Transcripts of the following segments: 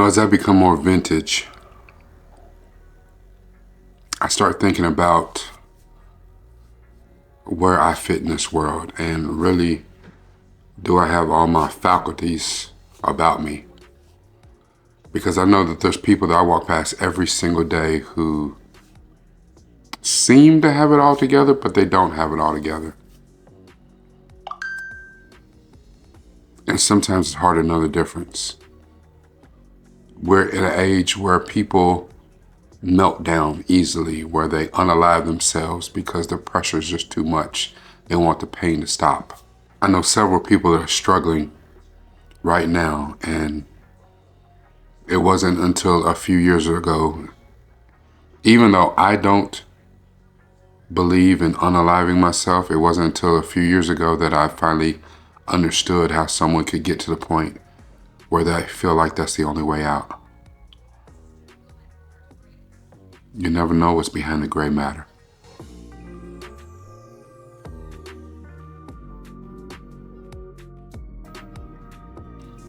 As I become more vintage, I start thinking about where I fit in this world and really, do I have all my faculties about me? Because I know that there's people that I walk past every single day who seem to have it all together, but they don't have it all together. And sometimes it's hard to know the difference. We're in an age where people melt down easily, where they unalive themselves because the pressure is just too much. They want the pain to stop. I know several people that are struggling right now, and it wasn't until a few years ago, even though I don't believe in unaliving myself, it wasn't until a few years ago that I finally understood how someone could get to the point where they feel like that's the only way out. You never know what's behind the gray matter.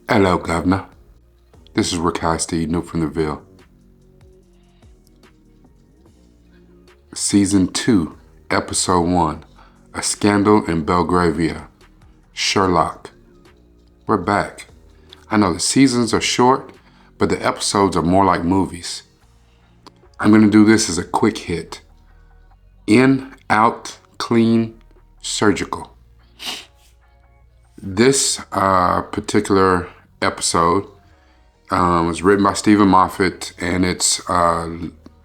Hello, Governor. This is Rakai Steve, new from the Ville. Season 2, Episode 1, A Scandal in Belgravia, Sherlock. We're back. I know the seasons are short, but the episodes are more like movies. I'm going to do this as a quick hit. In, out, clean, surgical. This particular episode was written by Stephen Moffat, and it's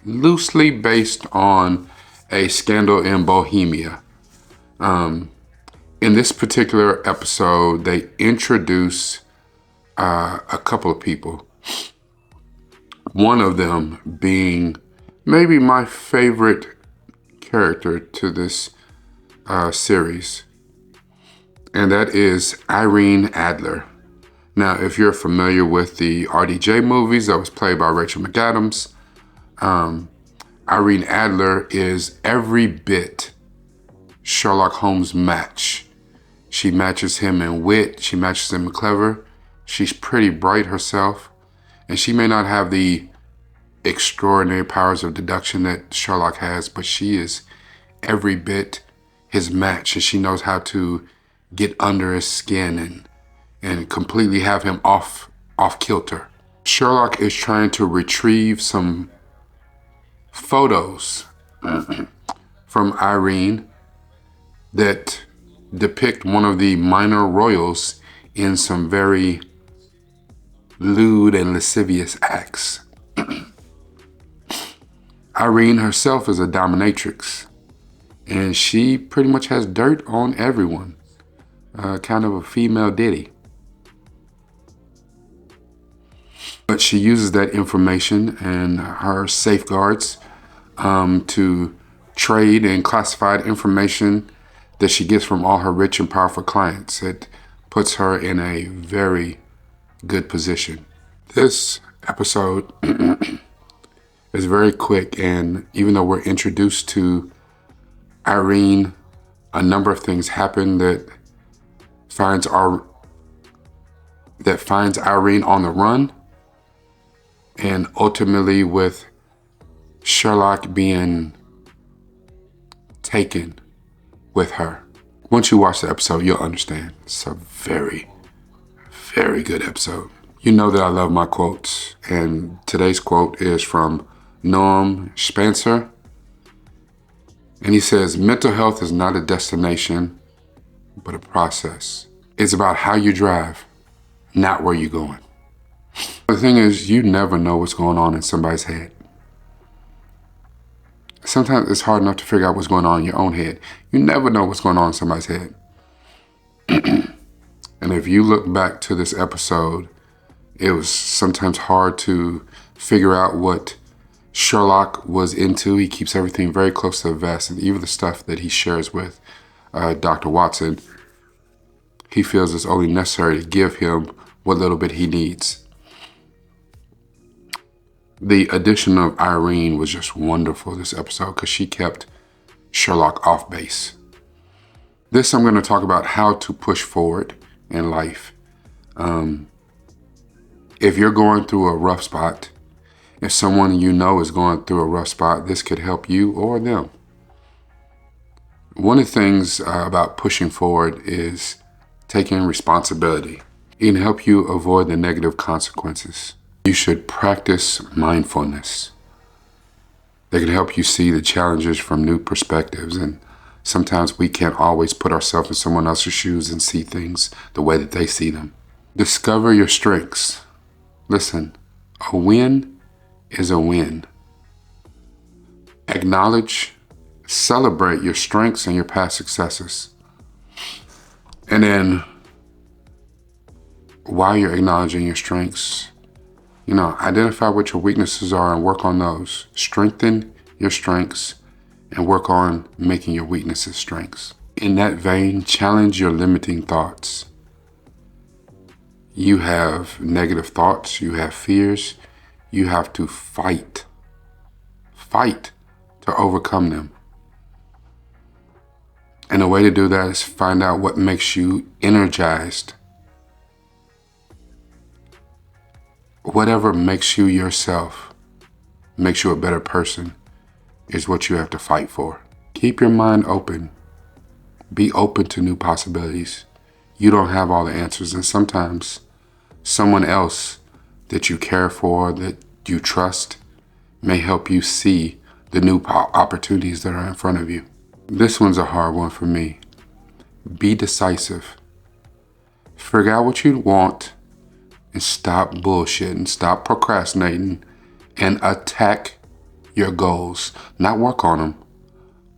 loosely based on a Scandal in Bohemia. In this particular episode, they introduce a couple of people. One of them being maybe my favorite character to this series, and that is Irene Adler. Now, if you're familiar with the RDJ movies that was played by Rachel McAdams, Irene Adler is every bit Sherlock Holmes' match. She matches him in wit, she matches him in clever, she's pretty bright herself, and she may not have the extraordinary powers of deduction that Sherlock has, but she is every bit his match, and she knows how to get under his skin and completely have him off kilter. Sherlock is trying to retrieve some photos from Irene that depict one of the minor royals in some very lewd and lascivious acts. Irene herself is a dominatrix, and she pretty much has dirt on everyone. Kind of a female Diddy. But she uses that information and her safeguards to trade in classified information that she gets from all her rich and powerful clients. It puts her in a very good position. This episode is very quick, and even though we're introduced to Irene, a number of things happen that finds Irene on the run, and ultimately with Sherlock being taken with her. Once you watch the episode, you'll understand. It's a very, very good episode. You know that I love my quotes, and today's quote is from Noam Spencer, and he says, "Mental health is not a destination, but a process. It's about how you drive, not where you're going." The thing is, you never know what's going on in somebody's head. Sometimes it's hard enough to figure out what's going on in your own head. You never know what's going on in somebody's head. And if you look back to this episode, it was sometimes hard to figure out what Sherlock was into. He keeps everything very close to the vest, and even the stuff that he shares with Dr. Watson, he feels it's only necessary to give him what little bit he needs. The addition of Irene was just wonderful this episode because she kept Sherlock off base. This I'm going to talk about how to push forward in life. If you're going through a rough spot, if someone you know is going through a rough spot, this could help you or them. One of the things about pushing forward is taking responsibility. It can help you avoid the negative consequences. You should practice mindfulness. They can help you see the challenges from new perspectives, and sometimes we can't always put ourselves in someone else's shoes and see things the way that they see them. Discover your strengths. Listen, a win is a win. Acknowledge, celebrate your strengths and your past successes. And then, while you're acknowledging your strengths, identify what your weaknesses are and work on those. Strengthen your strengths and work on making your weaknesses strengths. In that vein, challenge your limiting thoughts. You have negative thoughts, you have fears, you have to fight to overcome them. And the way to do that is find out what makes you energized. Whatever makes you yourself, makes you a better person, is what you have to fight for. Keep your mind open. Be open to new possibilities. You don't have all the answers, and sometimes someone else that you care for, that you trust, may help you see the new opportunities that are in front of you. This one's a hard one for me. Be decisive. Figure out what you want and stop bullshitting, stop procrastinating, and attack your goals. Not work on them,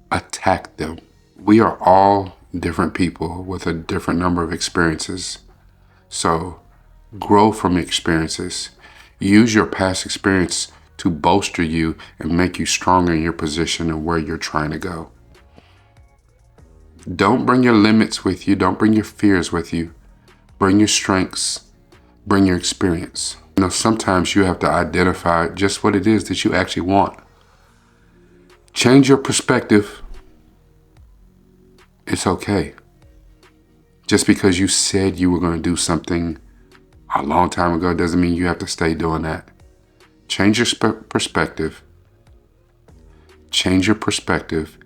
attack them. We are all different people with a different number of experiences. So grow from experiences. Use your past experience to bolster you and make you stronger in your position and where you're trying to go. Don't bring your limits with you. Don't bring your fears with you. Bring your strengths. Bring your experience. Sometimes you have to identify just what it is that you actually want. Change your perspective. It's okay. Just because you said you were going to do something a long time ago doesn't mean you have to stay doing that. Change your perspective. Change your perspective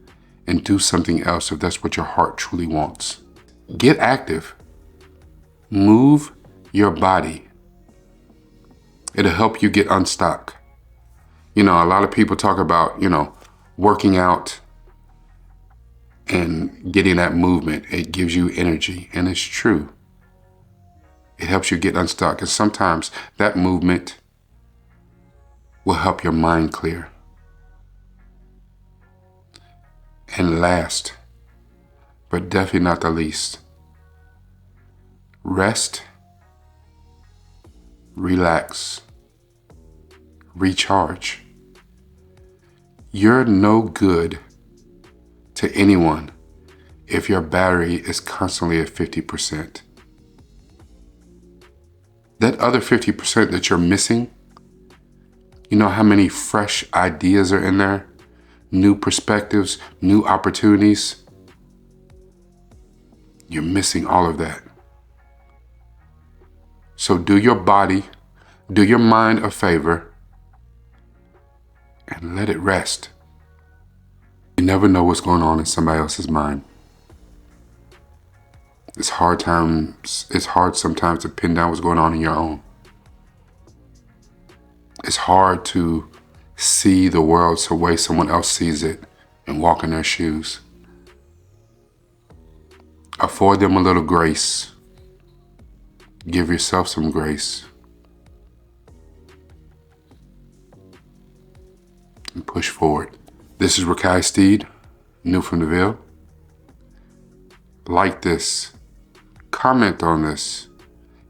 and do something else if that's what your heart truly wants. Get active. Move your body. It'll help you get unstuck. A lot of people talk about, working out and getting that movement. It gives you energy, and it's true. It helps you get unstuck, and sometimes that movement will help your mind clear. And last, but definitely not the least, rest, relax, recharge. You're no good to anyone if your battery is constantly at 50%. That other 50% that you're missing, you know how many fresh ideas are in there? New perspectives, new opportunities. You're missing all of that. So do your body, do your mind a favor, and let it rest. You never know what's going on in somebody else's mind. It's hard sometimes to pin down what's going on in your own. It's hard to see the world the way someone else sees it and walk in their shoes. Afford them a little grace. Give yourself some grace. And push forward. This is Rakai Steed, new from the Ville. Like this. Comment on this.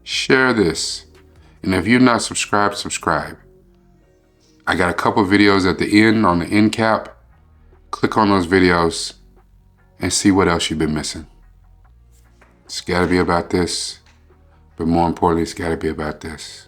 Share this. And if you're not subscribed, subscribe. I got a couple videos at the end on the end cap. Click on those videos and see what else you've been missing. It's got to be about this, but more importantly, it's got to be about this.